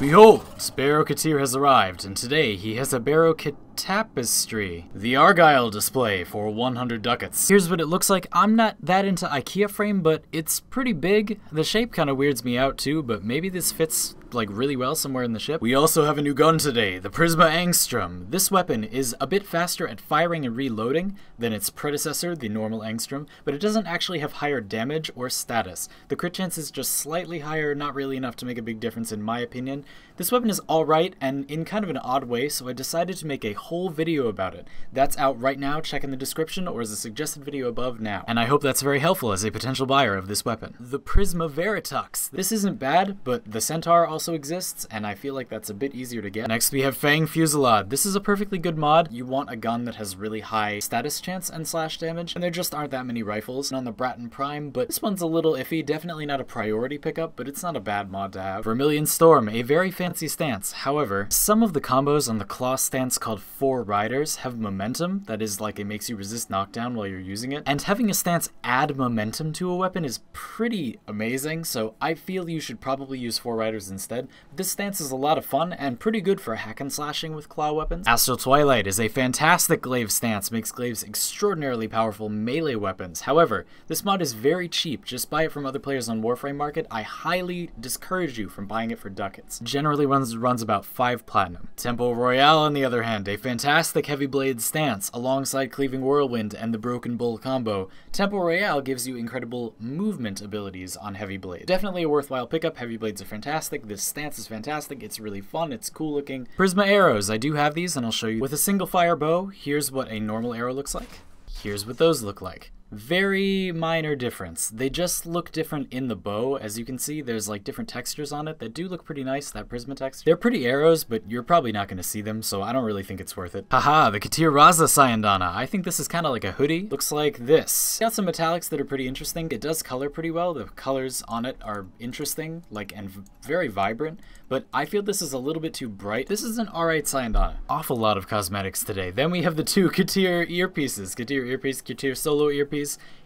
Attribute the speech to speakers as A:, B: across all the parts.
A: Behold, Baro Ki'Teer has arrived, and today he has a Baro Tapestry, the Argyle display for 100 ducats. Here's what it looks like. I'm not that into IKEA frame, but it's pretty big. The shape kind of weirds me out too, but maybe this fits like really well somewhere in the ship. We also have a new gun today, the Prisma Angstrom. This weapon is a bit faster at firing and reloading than its predecessor, the normal Angstrom, but it doesn't actually have higher damage or status. The crit chance is just slightly higher, not really enough to make a big difference in my opinion. This weapon is alright and in kind of an odd way, so I decided to make a whole video about it. That's out right now, check in the description or as a suggested video above now. And I hope that's very helpful as a potential buyer of this weapon. The Prisma Veritux. This isn't bad, but the Centaur also exists, and I feel like that's a bit easier to get. Next we have Fang Fusillade. This is a perfectly good mod. You want a gun that has really high status chance and slash damage, and there just aren't that many rifles on the Bratton Prime, but this one's a little iffy. Definitely not a priority pickup, but it's not a bad mod to have. Vermilion Storm, a very fancy stance. However, some of the combos on the claw stance called Four Riders have momentum, that is like it makes you resist knockdown while you're using it, and having a stance add momentum to a weapon is pretty amazing, so I feel you should probably use Four Riders instead. This stance is a lot of fun and pretty good for hack and slashing with claw weapons. Astral Twilight is a fantastic glaive stance, makes glaives extraordinarily powerful melee weapons. However, this mod is very cheap, just buy it from other players on Warframe Market. I highly discourage you from buying it for ducats. Generally runs about 5 platinum. Tempo Royale on the other hand, a fantastic heavy blade stance alongside Cleaving Whirlwind and the Broken Bull combo. Tempo Royale gives you incredible movement abilities on heavy blade. Definitely a worthwhile pickup. Heavy blades are fantastic. This stance is fantastic. It's really fun. It's cool looking. Prisma arrows. I do have these and I'll show you. With a single fire bow, here's what a normal arrow looks like. Here's what those look like. Very minor difference. They just look different in the bow. As you can see, there's like different textures on it that do look pretty nice, that Prisma texture. They're pretty arrows, but you're probably not going to see them, so I don't really think it's worth it. Haha, the Ki'Teer Raza Sayandana. I think this is kind of like a hoodie. Looks like this. Got some metallics that are pretty interesting. It does color pretty well. The colors on it are interesting, like, and very vibrant, but I feel this is a little bit too bright. This is an alright Sayandana. Awful lot of cosmetics today. Then we have the two Ki'Teer earpieces. Ki'Teer earpiece, Ki'Teer solo earpiece.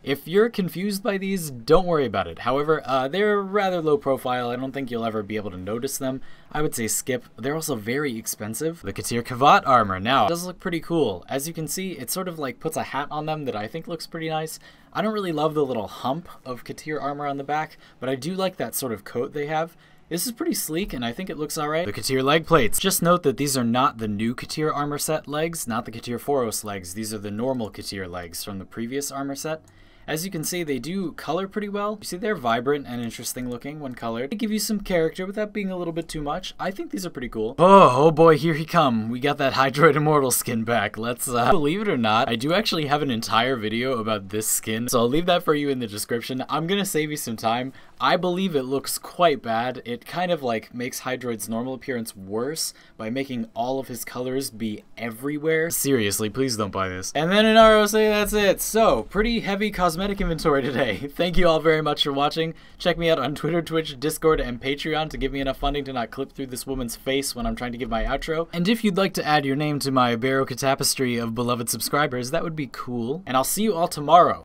A: If you're confused by these, don't worry about it. However, they're rather low profile. I don't think you'll ever be able to notice them. I would say skip. They're also very expensive. The Ki'Teer Kavat armor now does look pretty cool. As you can see, it sort of like puts a hat on them that I think looks pretty nice. I don't really love the little hump of Ki'Teer armor on the back, but I do like that sort of coat they have. This is pretty sleek, and I think it looks alright. The Ki'Teer leg plates. Just note that these are not the new Ki'Teer armor set legs, not the Ki'Teer Foros legs. These are the normal Ki'Teer legs from the previous armor set. As you can see, they do color pretty well. You see, they're vibrant and interesting looking when colored. They give you some character without being a little bit too much. I think these are pretty cool. Oh boy, here he come. We got that Hydroid Immortal skin back. Let's, believe it or not, I do actually have an entire video about this skin, so I'll leave that for you in the description. I'm gonna save you some time. I believe it looks quite bad. It kind of like makes Hydroid's normal appearance worse by making all of his colors be everywhere. Seriously, please don't buy this. And then in ROC, that's it. So, pretty heavy cosmetic inventory today. Thank you all very much for watching. Check me out on Twitter, Twitch, Discord, and Patreon to give me enough funding to not clip through this woman's face when I'm trying to give my outro. And if you'd like to add your name to my Baro Tapestry of beloved subscribers, that would be cool. And I'll see you all tomorrow.